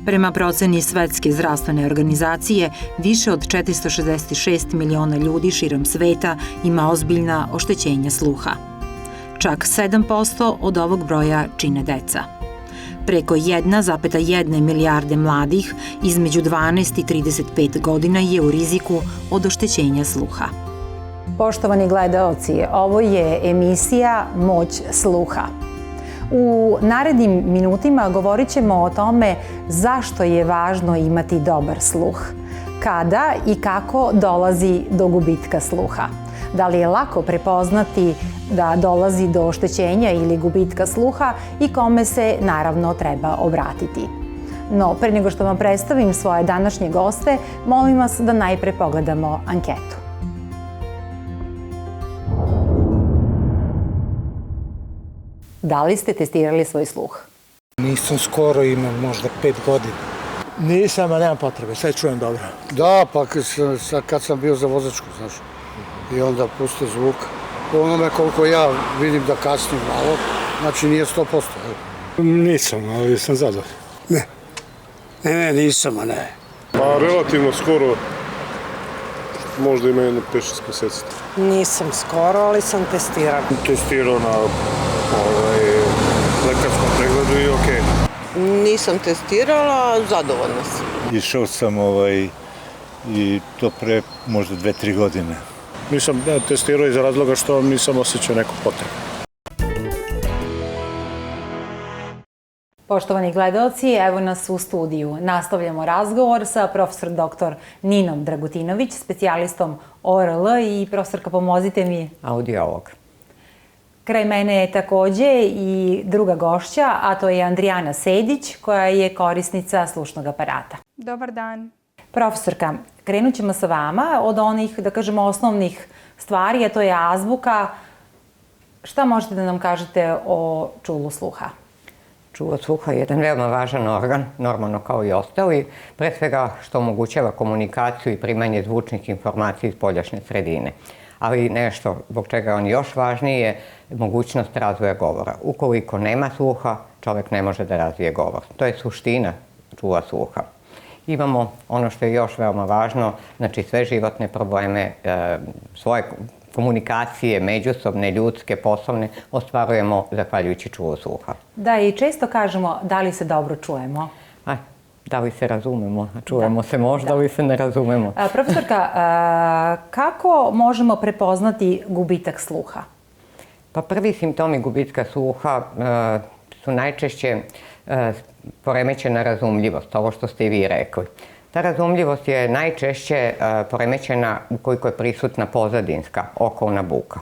Prema proceni Svetske zdravstvene organizacije, više od 466 miliona ljudi širom sveta ima ozbiljna oštećenja sluha. Čak 7% od ovog broja čine deca. Preko 1,1 milijarde mladih između 12 i 35 godina je u riziku od oštećenja sluha. Poštovani gledaoci, ovo je emisija Moć sluha. U narednim minutima govorit ćemo o tome zašto je važno imati dobar sluh, kada i kako dolazi do gubitka sluha. Da li je lako prepoznati da dolazi do oštećenja ili gubitka sluha i kome se naravno treba obratiti. No, pre nego što vam predstavim svoje današnje goste, molim vas da najpre pogledamo anketu. Da li ste testirali svoj sluh? Nisam skoro, imam možda 5 godina. Nisam, a nemam potrebe, sve čujem dobro. Da, pa kad sam bio za vozačku, znaš, i onda puste zvuk. Po onome koliko ja vidim da kasnim malo, znači nije 100%. Nisam, ali sam zadovoljan. Ne, nisam, a ne. Pa relativno skoro, možda ima jedno 5-6 meseci. Nisam skoro, ali sam testirala. Testirao na lekarskom pregledu i okej. Nisam testirala, zadovoljna sam. Išao sam i to pre možda 2-3 godine. Nisam testirao iz razloga što nisam osjećao neku potrebu. Poštovani gledaoci, evo nas u studiju. Nastavljamo razgovor sa profesor dr. Ninom Dragutinović, specijalistom ORL i profesorka, pomozite mi. Audiolog. Kraj mene je takođe i druga gošća, a to je Andrijana Sedić, koja je korisnica slušnog aparata. Dobar dan. Profesorka, krenut ćemo sa vama od onih, da kažemo, osnovnih stvari, a to je azbuka. Šta možete da nam kažete o čulu sluha? Čulo sluha je jedan veoma važan organ, normalno kao i ostali, pre svega što omogućava komunikaciju i primanje zvučnih informacija iz spoljašnje sredine. Ali nešto zbog čega je on još važniji je mogućnost razvoja govora. Ukoliko nema sluha, čovek ne može da razvije govor. To je suština čula sluha. Imamo ono što je još veoma važno, znači sve životne probleme, svoje komunikacije, međusobne, ljudske, poslovne, ostvarujemo zahvaljujući čulu sluha. Da, i često kažemo da li se dobro čujemo. Da li se razumemo? Čujemo se možda, ali se ne razumemo. Profesorka, kako možemo prepoznati gubitak sluha? Pa prvi simptomi gubitka sluha su najčešće poremećena razumljivost, ovo što ste i vi rekli. Ta razumljivost je najčešće poremećena ukoliko je prisutna pozadinska, okolna buka.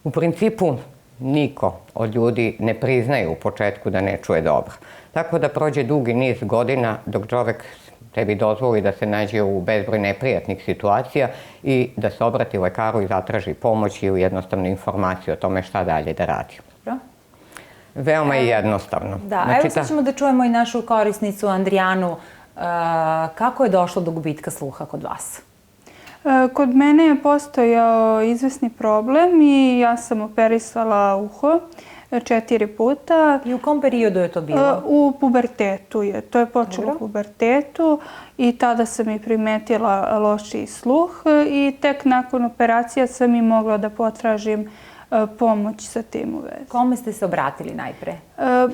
U principu, niko od ljudi ne priznaje u početku da ne čuje dobro. Tako da prođe dugi niz godina dok čovek tebi dozvoli da se nađe u bezbroj neprijatnih situacija i da se obrati lekaru i zatraži pomoć ili jednostavnu informaciju o tome šta dalje da radi. Veoma je jednostavno. Da, evo sad ćemo da čujemo i našu korisnicu Andrijanu. Kako je došlo do gubitka sluha kod vas? Kod mene je postojao izvesni problem i ja sam operisala uho 4 puta. I u kom periodu je to bilo? U pubertetu je. To je počelo u pubertetu i tada sam i primetila lošiji sluh i tek nakon operacija sam i mogla da potražim pomoć sa tim u vezi. Kome ste se obratili najpre?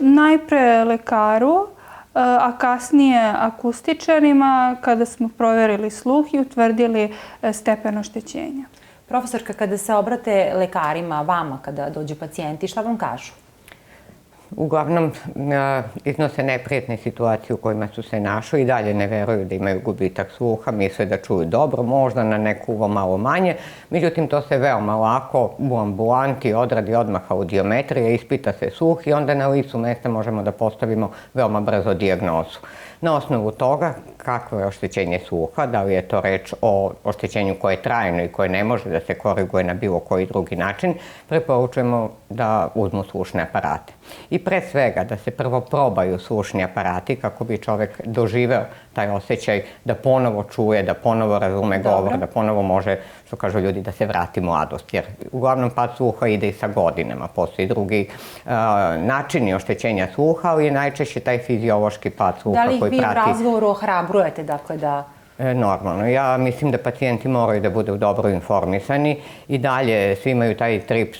Najpre lekaru, a kasnije akustičarima kada smo proverili sluh i utvrdili stepen oštećenja. Profesorka, kada se obrate lekarima, vama, kada dođu pacijenti, šta vam kažu? Uglavnom iznose neprijatne situacije u kojima su se našli i dalje ne veruju da imaju gubitak sluha, misle da čuju dobro, možda na neku uvo malo manje. Međutim, to se veoma lako u ambulanti odradi odmah audiometrija, ispita se sluh i onda na licu mesta možemo da postavimo veoma brzo dijagnozu. Na osnovu toga, kakvo je oštećenje sluha, da li je to reč o oštećenju koje je trajno i koje ne može da se koriguje na bilo koji drugi način, preporučujemo da uzmu slušne aparate. I pre svega da se prvo probaju slušni aparati kako bi čovek doživeo taj osjećaj da ponovo čuje, da ponovo razume govor, da ponovo može, što kažu ljudi, da se vrati mladost. Jer uglavnom pad sluha ide i sa godinama. Postoji drugi načini oštećenja sluha, ali je najčešće taj fiziološki pad sluha koji prati. Da li ih vi u razgovoru ohrabrujete, dakle da... Normalno. Ja mislim da pacijenti moraju da budu dobro informisani i dalje svi imaju taj trip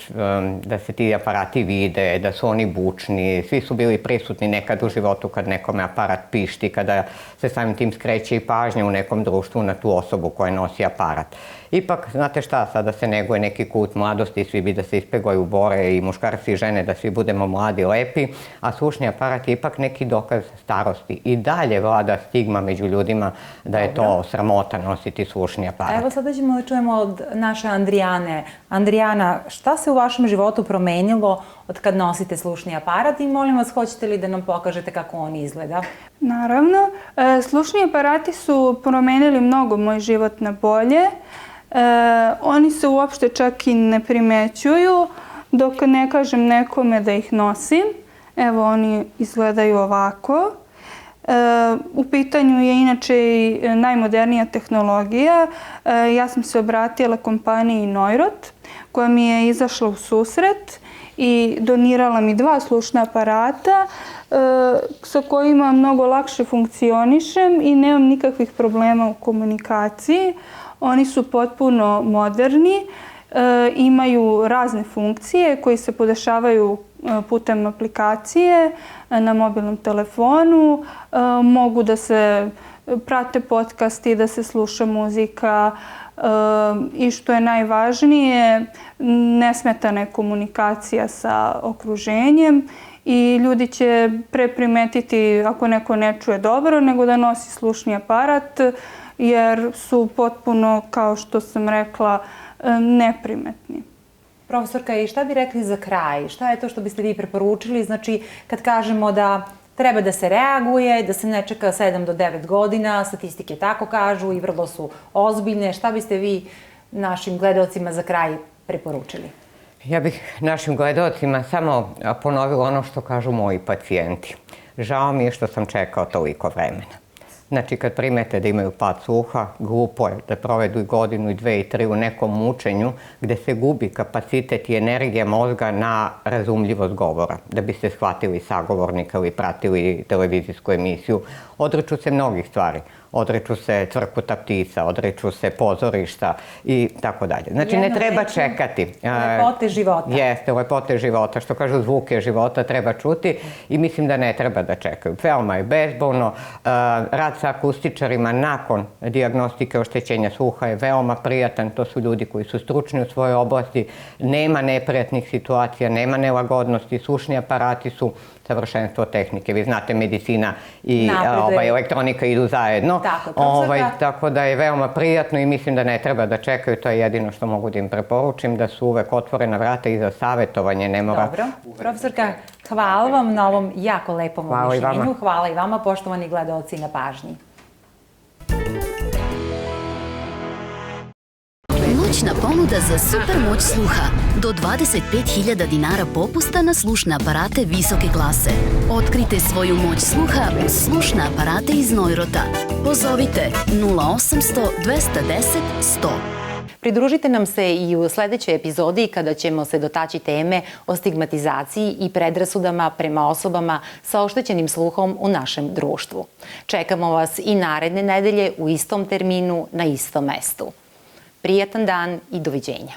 da se ti aparati vide, da su oni bučni. Svi su bili prisutni nekad u životu kad nekome aparat pišti, kada se samim tim skreće i pažnja u nekom društvu na tu osobu koja nosi aparat. Ipak, znate šta, sada se neguje neki kut mladosti, svi bi da se ispegaju bore i muškarci i žene, da svi budemo mladi, lepi, a slušni aparat je ipak neki dokaz starosti. I dalje vlada stigma među ljudima da je to sramota nositi slušni aparat. Evo sada ćemo da čujemo od naše Andrijane. Andrijana, šta se u vašem životu promenilo od kad nosite slušni aparat i molim vas, hoćete li da nam pokažete kako on izgleda? Naravno. Slušni aparati su promenili mnogo moj život na bolje. Oni se uopšte čak i ne primećuju dok ne kažem nekome da ih nosim. Evo, oni izgledaju ovako. U pitanju je inače i najmodernija tehnologija. Ja sam se obratila kompaniji Neurot koja mi je izašla u susret i donirala mi 2 slušna aparata sa kojima mnogo lakše funkcionišem i nemam nikakvih problema u komunikaciji. Oni su potpuno moderni, imaju razne funkcije koje se podešavaju putem aplikacije na mobilnom telefonu. Mogu da se prate podcasti, da se sluša muzika i što je najvažnije, nesmetana je komunikacija sa okruženjem i ljudi će pre primetiti ako neko ne čuje dobro nego da nosi slušni aparat jer su potpuno, kao što sam rekla, neprimetni. Profesorka, i šta bi rekli za kraj? Šta je to što biste vi preporučili? Znači, kad kažemo da treba da se reaguje, da se ne čeka 7 do 9 godina, statistike tako kažu i vrlo su ozbiljne. Šta biste vi našim gledalcima za kraj preporučili? Ja bih našim gledalcima samo ponovila ono što kažu moji pacijenti. Žao mi je što sam čekao toliko vremena. Znači, kad primete da imaju pad sluha, glupo je da provedu i godinu, i 2, i 3 u nekom mučenju gde se gubi kapacitet i energija mozga na razumljivost govora, da biste shvatili sagovornika ili pratili televizijsku emisiju. Odriču se mnogih stvari. Odriču se cvrkuta ptica, odriču se pozorišta i tako dalje. Znači, ne treba čekati. Lepote života. Jeste, lepote života. Što kažu, zvuke života treba čuti i mislim da ne treba da čekaju. Veoma je bezbolno. Rad sa akustičarima nakon dijagnostike oštećenja sluha je veoma prijatan. To su ljudi koji su stručni u svojoj oblasti. Nema neprijatnih situacija, nema nelagodnosti. Slušni aparati su savršenstvo tehnike. Vi znate, medicina i elektronika idu zajedno. Tako da je veoma prijatno i mislim da ne treba da čekaju. To je jedino što mogu da im preporučim, da su uvek otvorena vrata i za savjetovanje. Ne mora... Dobro. Profesorka, hvala vam na ovom jako lepom objašnjenju. Hvala i vama, poštovani gledaoci, na pažnji. Moćna ponuda za super moć sluha. Do 25.000 dinara popusta na slušne aparate visoke klase. Otkrite svoju moć sluha uz slušne aparate iz Neurota. Pozovite 0800 210 100. Pridružite nam se i u sledećoj epizodi kada ćemo se dotaći teme o stigmatizaciji i predrasudama prema osobama sa oštećenim sluhom u našem društvu. Čekamo vas i naredne nedelje u istom terminu na istom mestu. Prijatan dan i doviđenja.